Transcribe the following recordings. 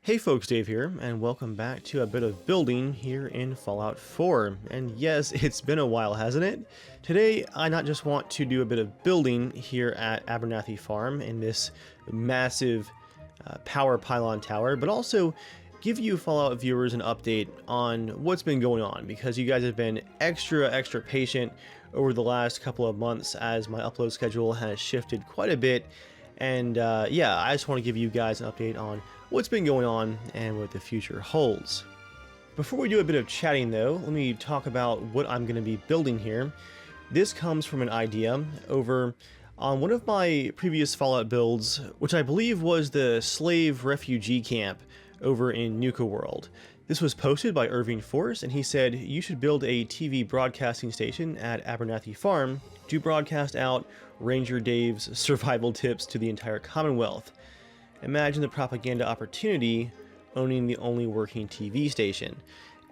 Hey folks, Dave here, and welcome back to a bit of building here in Fallout 4. And yes, it's been a while, hasn't it? Today, I not just want to do a bit of building here at Abernathy Farm in this massive power pylon tower, but also give you Fallout viewers an update on what's been going on, because you guys have been extra patient over the last couple of months as my upload schedule has shifted quite a bit. And yeah, I just want to give you guys an update on what's been going on and what the future holds. Before we do a bit of chatting though, let me talk about what I'm going to be building here. This comes from an idea over on one of my previous Fallout builds, which I believe was the slave refugee camp over in Nuka World. This was posted by Irving Force, and he said, you should build a TV broadcasting station at Abernathy Farm to broadcast out RangerDave's survival tips to the entire Commonwealth. Imagine the propaganda opportunity owning the only working TV station.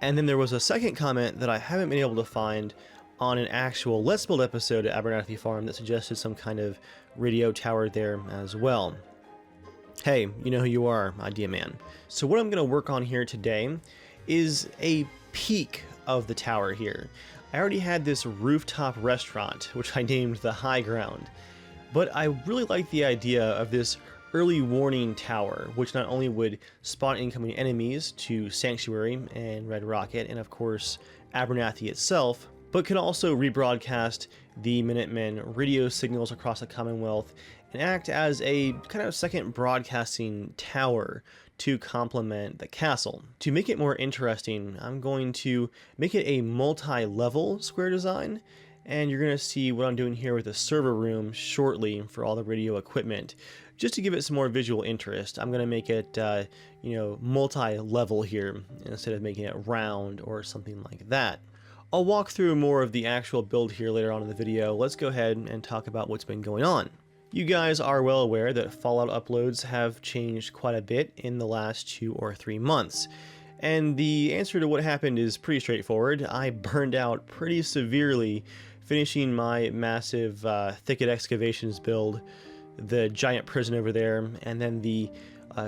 And then there was a second comment that I haven't been able to find on an actual Let's Build episode at Abernathy Farm that suggested some kind of radio tower there as well. Hey, you know who you are, Idea Man. So what I'm going to work on here today is a peak of the tower here. I already had this rooftop restaurant, which I named the High Ground, but I really like the idea of this early warning tower, which not only would spot incoming enemies to Sanctuary and Red Rocket, and of course Abernathy itself, but could also rebroadcast the Minutemen radio signals across the Commonwealth and act as a kind of second broadcasting tower to complement the castle. To make it more interesting, I'm going to make it a multi-level square design, and you're going to see what I'm doing here with the server room shortly for all the radio equipment. Just to give it some more visual interest, I'm going to make it, multi-level here instead of making it round or something like that. I'll walk through more of the actual build here later on in the video. Let's go ahead and talk about what's been going on. You guys are well aware that Fallout uploads have changed quite a bit in the last 2 or 3 months. And the answer to what happened is pretty straightforward. I burned out pretty severely finishing my massive thicket excavations build, the giant prison over there, and then the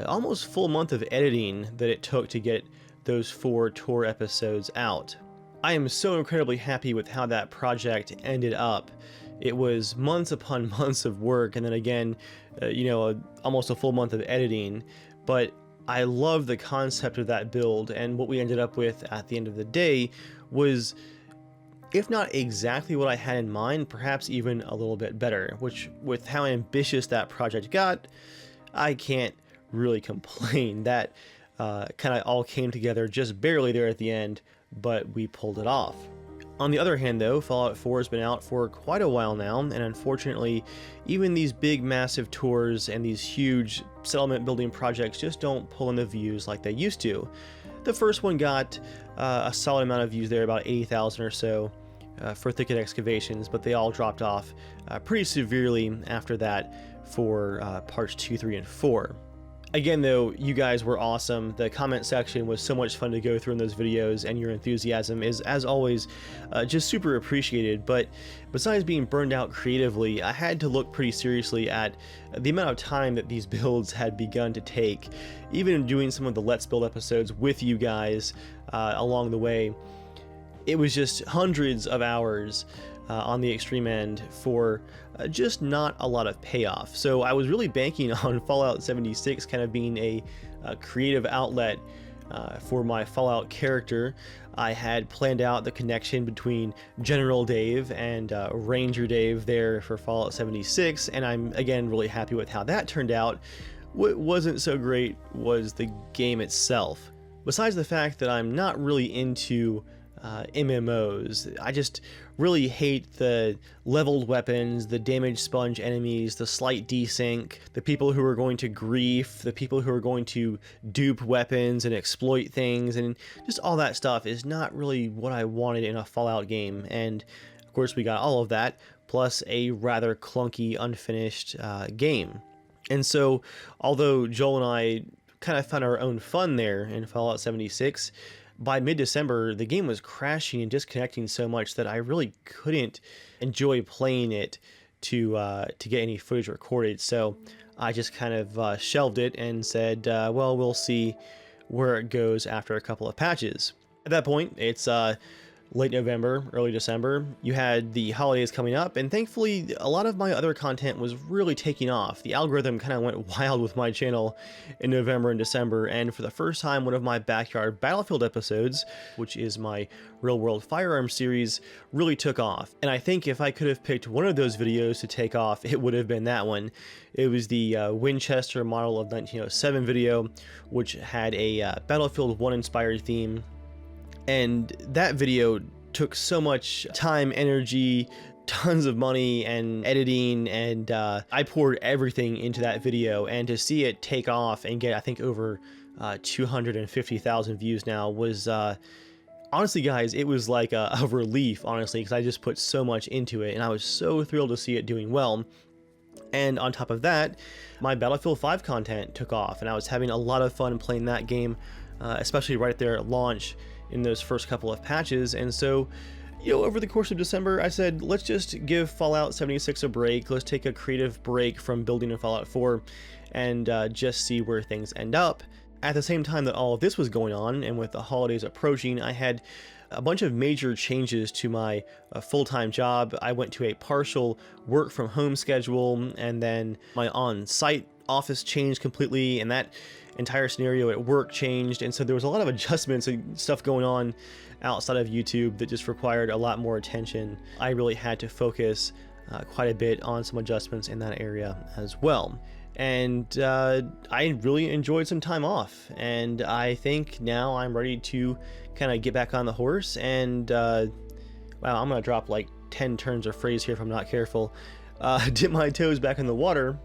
almost full month of editing that it took to get those 4 tour episodes out. I am so incredibly happy with how that project ended up. It was months upon months of work, and then again, almost a full month of editing, but I love the concept of that build, and what we ended up with at the end of the day was, if not exactly what I had in mind, perhaps even a little bit better, which, with how ambitious that project got, I can't really complain. That kind of all came together just barely there at the end, but we pulled it off. On the other hand though, Fallout 4 has been out for quite a while now, and unfortunately, even these big massive tours and these huge settlement building projects just don't pull in the views like they used to. The first one got a solid amount of views there, about 80,000 or so for thicket excavations, but they all dropped off pretty severely after that for parts 2, 3, and 4. Again though, you guys were awesome. The comment section was so much fun to go through in those videos, and your enthusiasm is, as always, just super appreciated. But besides being burned out creatively, I had to look pretty seriously at the amount of time that these builds had begun to take. Even in doing some of the Let's Build episodes with you guys along the way, it was just hundreds of hours on the extreme end for just not a lot of payoff. So I was really banking on Fallout 76 kind of being a creative outlet for my Fallout character. I had planned out the connection between General Dave and Ranger Dave there for Fallout 76, and I'm again really happy with how that turned out. What wasn't so great was the game itself. Besides the fact that I'm not really into MMOs. I just really hate the leveled weapons, the damage sponge enemies, the slight desync, the people who are going to grief, the people who are going to dupe weapons and exploit things, and just all that stuff is not really what I wanted in a Fallout game. And of course we got all of that, plus a rather clunky, unfinished game. And so, although Joel and I kind of found our own fun there in Fallout 76, by mid-December, the game was crashing and disconnecting so much that I really couldn't enjoy playing it to get any footage recorded. So I just kind of shelved it and said, well, we'll see where it goes after a couple of patches. At that point, it's late November, early December. You had the holidays coming up, and thankfully a lot of my other content was really taking off. The algorithm kind of went wild with my channel in November and December, and for the first time, one of my backyard battlefield episodes, which is my real world firearms series, really took off. And I think if I could have picked one of those videos to take off, it would have been that one. It was the Winchester model of 1907 video, which had a Battlefield 1 inspired theme. And that video took so much time, energy, tons of money and editing, and I poured everything into that video, and to see it take off and get, I think, over 250,000 views now was honestly, guys, it was like a relief, honestly, because I just put so much into it and I was so thrilled to see it doing well. And on top of that, my Battlefield 5 content took off, and I was having a lot of fun playing that game, especially right there at launch in those first couple of patches. And so, over the course of December, I said, let's just give Fallout 76 a break. Let's take a creative break from building in Fallout 4 and just see where things end up. At the same time that all of this was going on, and with the holidays approaching, I had a bunch of major changes to my full-time job. I went to a partial work from home schedule, and then my on-site office changed completely, and that entire scenario at work changed. And so there was a lot of adjustments and stuff going on outside of YouTube that just required a lot more attention. I really had to focus quite a bit on some adjustments in that area as well. And I really enjoyed some time off, and I think now I'm ready to kind of get back on the horse and wow, I'm gonna drop like 10 turns of phrase here if I'm not careful, dip my toes back in the water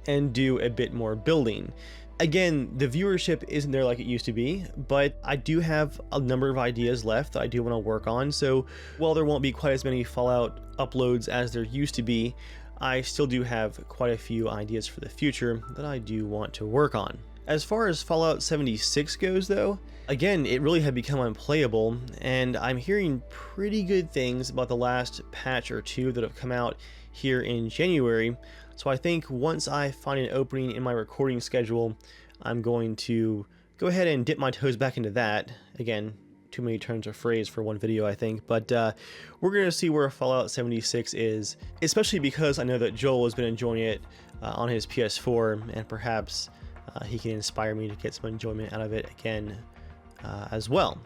and do a bit more building. Again, the viewership isn't there like it used to be, but I do have a number of ideas left that I do want to work on. So while there won't be quite as many Fallout uploads as there used to be, I still do have quite a few ideas for the future that I do want to work on. As far as Fallout 76 goes though, again, it really had become unplayable, and I'm hearing pretty good things about the last patch or two that have come out here in January. So I think once I find an opening in my recording schedule, I'm going to go ahead and dip my toes back into that. Again, too many turns of phrase for one video, I think, but we're going to see where Fallout 76 is, especially because I know that Joel has been enjoying it on his PS4, and perhaps he can inspire me to get some enjoyment out of it again as well.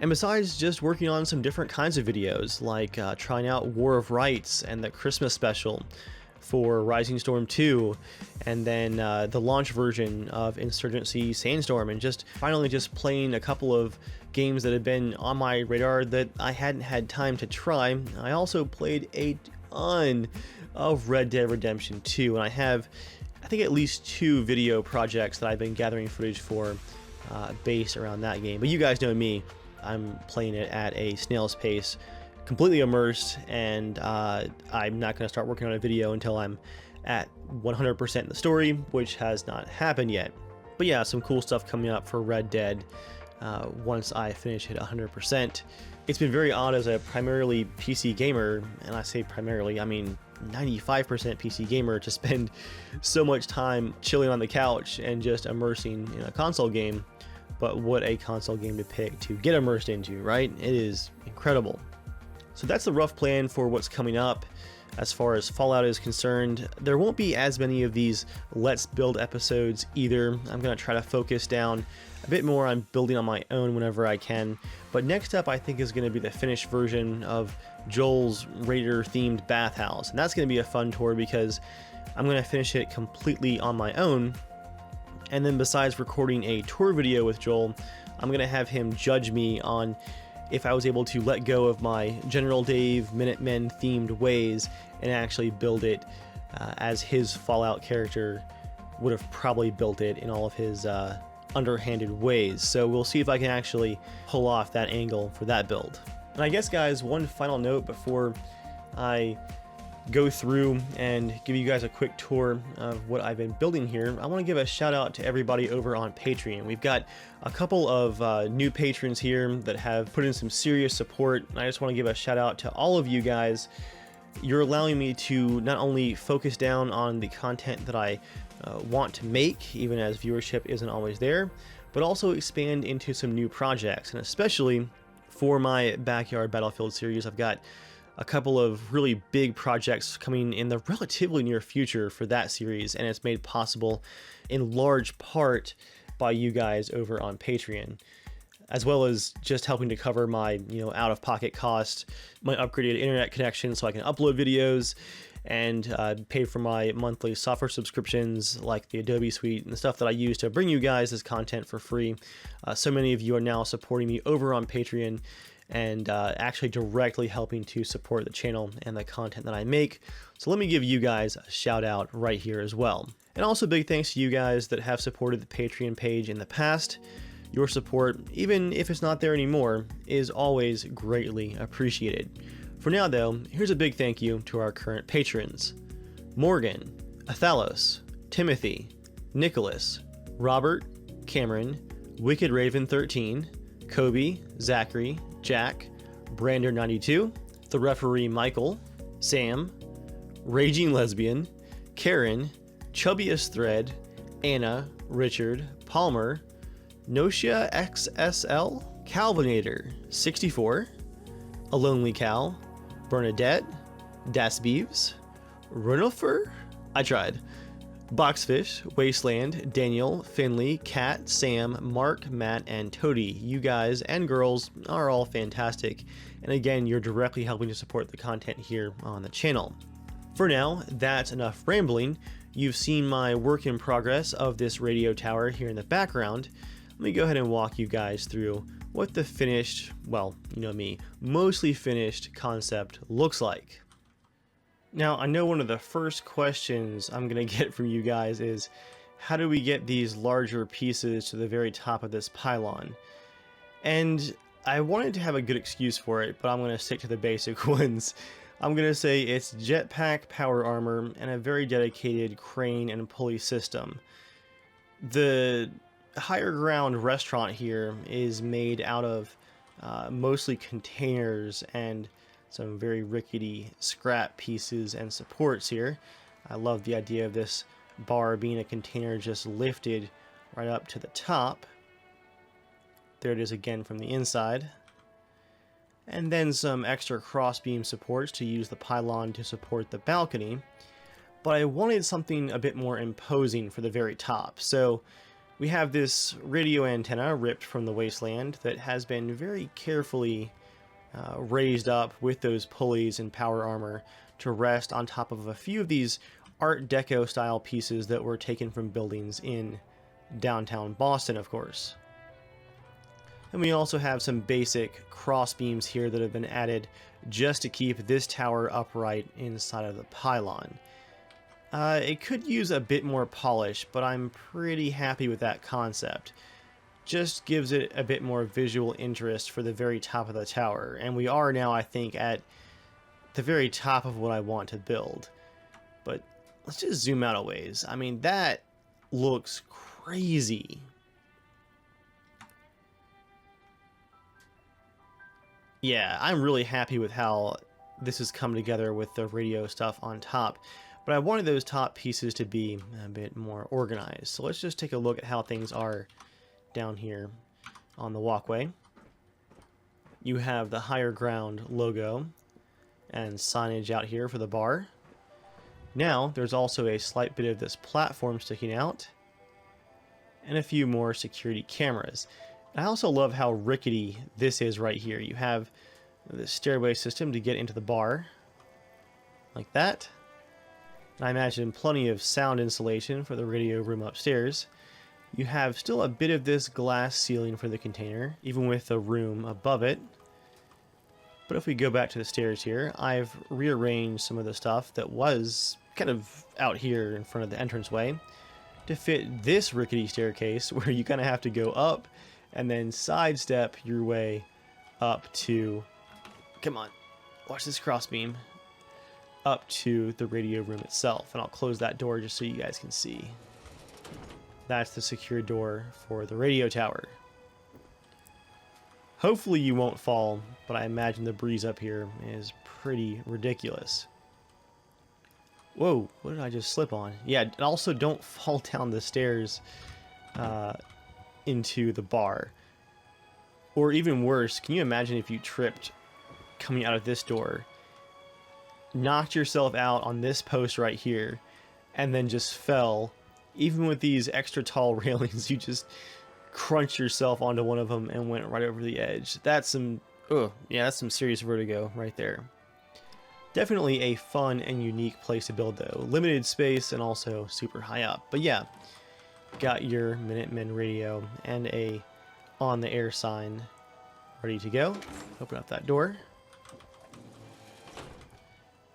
And besides just working on some different kinds of videos, like trying out War of Rights and the Christmas special for Rising Storm 2, and then the launch version of Insurgency Sandstorm, and just finally just playing a couple of games that had been on my radar that I hadn't had time to try. I also played a ton of Red Dead Redemption 2, and I have, I think, at least 2 video projects that I've been gathering footage for based around that game. But you guys know me, I'm playing it at a snail's pace, completely immersed, and I'm not going to start working on a video until I'm at 100% in the story, which has not happened yet. But yeah, some cool stuff coming up for Red Dead once I finish it 100%. It's been very odd as a primarily PC gamer, and I say primarily, I mean 95% PC gamer, to spend so much time chilling on the couch and just immersing in a console game. But what a console game to pick to get immersed into, right? It is incredible. So that's the rough plan for what's coming up as far as Fallout is concerned. There won't be as many of these Let's Build episodes either. I'm going to try to focus down a bit more on building on my own whenever I can. But next up, I think, is going to be the finished version of Joel's Raider-themed bathhouse. And that's going to be a fun tour because I'm going to finish it completely on my own. And then besides recording a tour video with Joel, I'm going to have him judge me on if I was able to let go of my RangerDave Minutemen themed ways and actually build it as his Fallout character would have probably built it in all of his underhanded ways. So we'll see if I can actually pull off that angle for that build. And I guess, guys, one final note before I go through and give you guys a quick tour of what I've been building here. I want to give a shout out to everybody over on Patreon. We've got a couple of new patrons here that have put in some serious support, and I just want to give a shout out to all of you guys. You're allowing me to not only focus down on the content that I want to make, even as viewership isn't always there, but also expand into some new projects. And especially for my Backyard Battlefield series, I've got a couple of really big projects coming in the relatively near future for that series, and it's made possible in large part by you guys over on Patreon, as well as just helping to cover my out-of-pocket cost, my upgraded internet connection so I can upload videos, and pay for my monthly software subscriptions like the Adobe Suite and the stuff that I use to bring you guys this content for free. So many of you are now supporting me over on Patreon and actually directly helping to support the channel and the content that I make. So let me give you guys a shout out right here as well. And also big thanks to you guys that have supported the Patreon page in the past. Your support, even if it's not there anymore, is always greatly appreciated. For now though, here's a big thank you to our current patrons: Morgan, Athalos, Timothy, Nicholas, Robert, Cameron, Wicked Raven 13, Kobe, Zachary, Jack, Brander92, The Referee Michael, Sam, Raging Lesbian, Karen, Chubbiest Thread, Anna, Richard, Palmer, Nocia XSL, Calvinator 64, A Lonely Cow, Bernadette, Das Beeves, Runelfer, I tried, Boxfish, Wasteland, Daniel, Finley, Kat, Sam, Mark, Matt, and Toady. You guys and girls are all fantastic, and again, you're directly helping to support the content here on the channel. For now, that's enough rambling. You've seen my work in progress of this radio tower here in the background. Let me go ahead and walk you guys through what the finished, well, you know me, mostly finished concept looks like. Now, I know one of the first questions I'm going to get from you guys is, how do we get these larger pieces to the very top of this pylon? And I wanted to have a good excuse for it, but I'm going to stick to the basic ones. I'm going to say it's jetpack power armor and a very dedicated crane and pulley system. The higher ground restaurant here is made out of mostly containers and some very rickety scrap pieces and supports here. I love the idea of this bar being a container just lifted right up to the top. There it is again from the inside. And then some extra crossbeam supports to use the pylon to support the balcony. But I wanted something a bit more imposing for the very top. So we have this radio antenna ripped from the wasteland that has been very carefully raised up with those pulleys and power armor to rest on top of a few of these Art Deco style pieces that were taken from buildings in downtown Boston, of course. And we also have some basic cross beams here that have been added just to keep this tower upright inside of the pylon. It could use a bit more polish, but I'm pretty happy with that concept. Just gives it a bit more visual interest for the very top of the tower, and we are now, I think, at the very top of what I want to build. But let's just zoom out a ways. I mean, that looks crazy. Yeah, I'm really happy with how this has come together with the radio stuff on top, but I wanted those top pieces to be a bit more organized. So let's just take a look at how things are down here on the walkway. You have the higher ground logo and signage out here for the bar. Now there's also a slight bit of this platform sticking out and a few more security cameras. I also love how rickety this is right here. You have the stairway system to get into the bar like that. I imagine plenty of sound insulation for the radio room upstairs. You have still a bit of this glass ceiling for the container, even with the room above it. But if we go back to the stairs here, I've rearranged some of the stuff that was kind of out here in front of the entranceway to fit this rickety staircase where you kind of have to go up and then sidestep your way up to, come on, watch this crossbeam, up to the radio room itself. And I'll close that door just so you guys can see. That's the secure door for the radio tower. Hopefully you won't fall, but I imagine the breeze up here is pretty ridiculous. Whoa, what did I just slip on? Yeah, and also don't fall down the stairs into the bar. Or even worse, can you imagine if you tripped coming out of this door, knocked yourself out on this post right here, and then just fell? Even with these extra tall railings, you just crunched yourself onto one of them and went right over the edge. That's some, yeah, that's some serious vertigo right there. Definitely a fun and unique place to build though. Limited space and also super high up. But yeah, got your Minutemen radio and a on the air sign ready to go. Open up that door.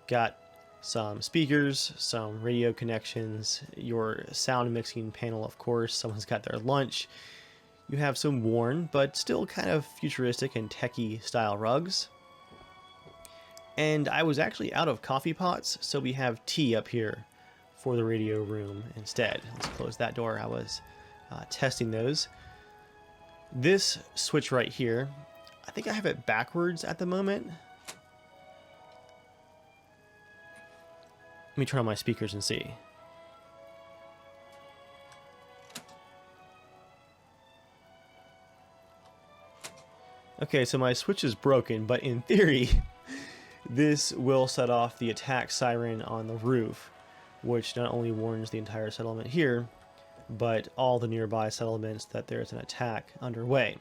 Got some speakers, some radio connections, your sound mixing panel, of course. Someone's got their lunch. You have some worn, but still kind of futuristic and techie style rugs. And I was actually out of coffee pots, so we have tea up here for the radio room instead. Let's close that door. I was testing those. This switch right here, I think I have it backwards at the moment. Let me turn on my speakers and see. Okay, so my switch is broken, but in theory, this will set off the attack siren on the roof, which not only warns the entire settlement here, but all the nearby settlements that there's an attack underway.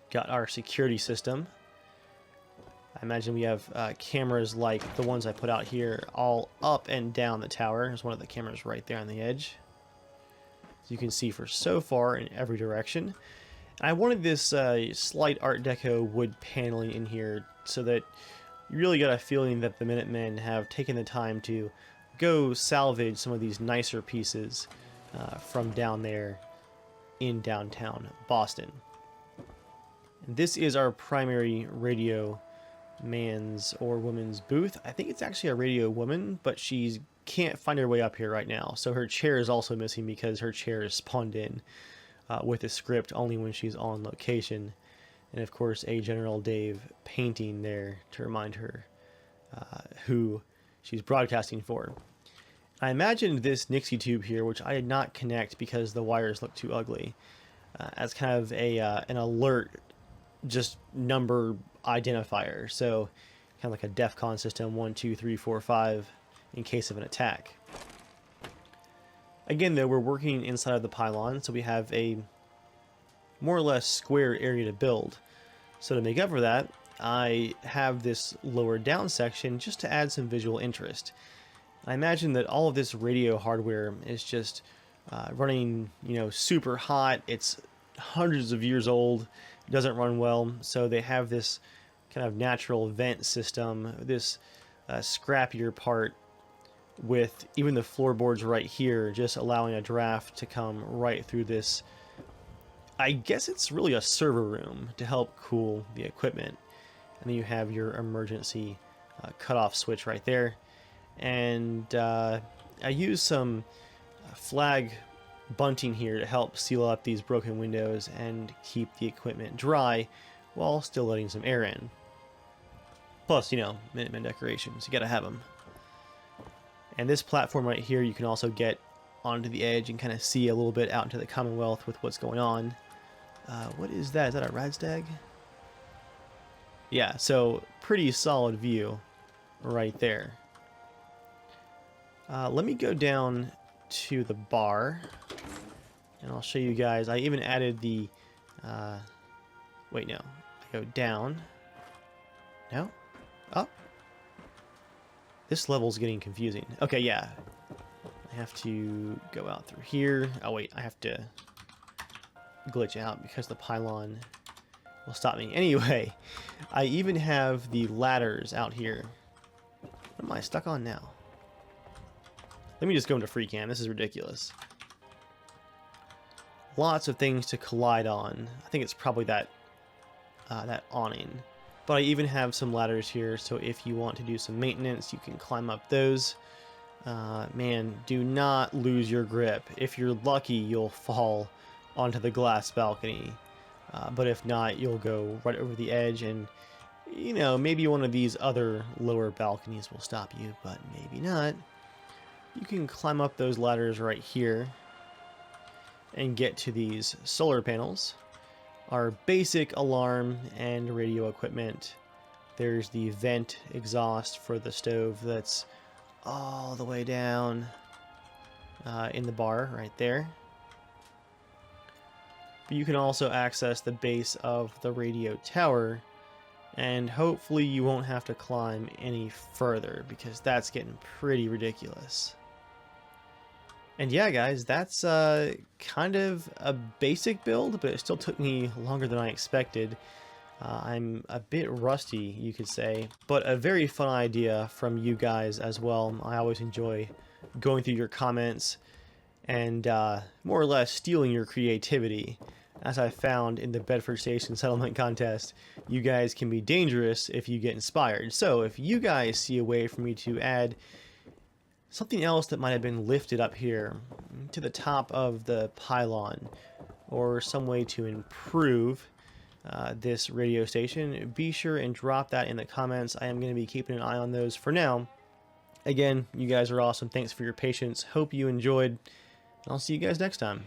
Got our security system. I imagine we have cameras like the ones I put out here all up and down the tower. There's one of the cameras right there on the edge. So you can see for so far in every direction. I wanted this slight Art Deco wood paneling in here so that you really got a feeling that the Minutemen have taken the time to go salvage some of these nicer pieces from down there in downtown Boston. And this is our primary radio man's or woman's booth. I think it's actually a radio woman, but she can't find her way up here right now. So her chair is also missing because her chair is spawned in with a script only when she's on location. And of course a General Dave painting there to remind her who she's broadcasting for. I imagined this Nixie tube here, which I did not connect because the wires look too ugly, as kind of a an alert, just number identifier. So kind of like a DEFCON system, 1, 2, 3, 4, 5, in case of an attack. Again, though, we're working inside of the pylon, so we have a more or less square area to build. So to make up for that, I have this lower down section just to add some visual interest. I imagine that all of this radio hardware is just running, you know, super hot. It's hundreds of years old, doesn't run well, so they have this kind of natural vent system, this scrappier part with even the floorboards right here, just allowing a draft to come right through this. I guess it's really a server room to help cool the equipment. And then you have your emergency cutoff switch right there. And I use some flag bunting here to help seal up these broken windows and keep the equipment dry while still letting some air in. Plus, you know, Minutemen decorations, you gotta have them. And this platform right here, you can also get onto the edge and kind of see a little bit out into the Commonwealth with what's going on. What is that? Is that a Radstag? Yeah, so pretty solid view right there. Let me go down to the bar and I'll show you guys. I even added the wait, no, I go down, no, up. This level's getting confusing. Okay, yeah, I have to go out through here. Oh wait, I have to glitch out because the pylon will stop me. Anyway, I even have the ladders out here. What am I stuck on now? Let me just go into free cam. This is ridiculous. Lots of things to collide on. I think it's probably that that awning. But I even have some ladders here, so if you want to do some maintenance, you can climb up those. Man, do not lose your grip. If you're lucky, you'll fall onto the glass balcony. But if not, you'll go right over the edge, and you know, maybe one of these other lower balconies will stop you, but maybe not. You can climb up those ladders right here and get to these solar panels. Our basic alarm and radio equipment. There's the vent exhaust for the stove that's all the way down in the bar right there. But you can also access the base of the radio tower, and hopefully you won't have to climb any further because that's getting pretty ridiculous. And yeah, guys, that's kind of a basic build, but it still took me longer than I expected. I'm a bit rusty, you could say, but a very fun idea from you guys as well. I always enjoy going through your comments and more or less stealing your creativity. As I found in the Bedford Station Settlement Contest, you guys can be dangerous if you get inspired. So if you guys see a way for me to add something else that might have been lifted up here to the top of the pylon, or some way to improve this radio station, be sure and drop that in the comments. I am going to be keeping an eye on those for now. Again, you guys are awesome. Thanks for your patience. Hope you enjoyed. I'll see you guys next time.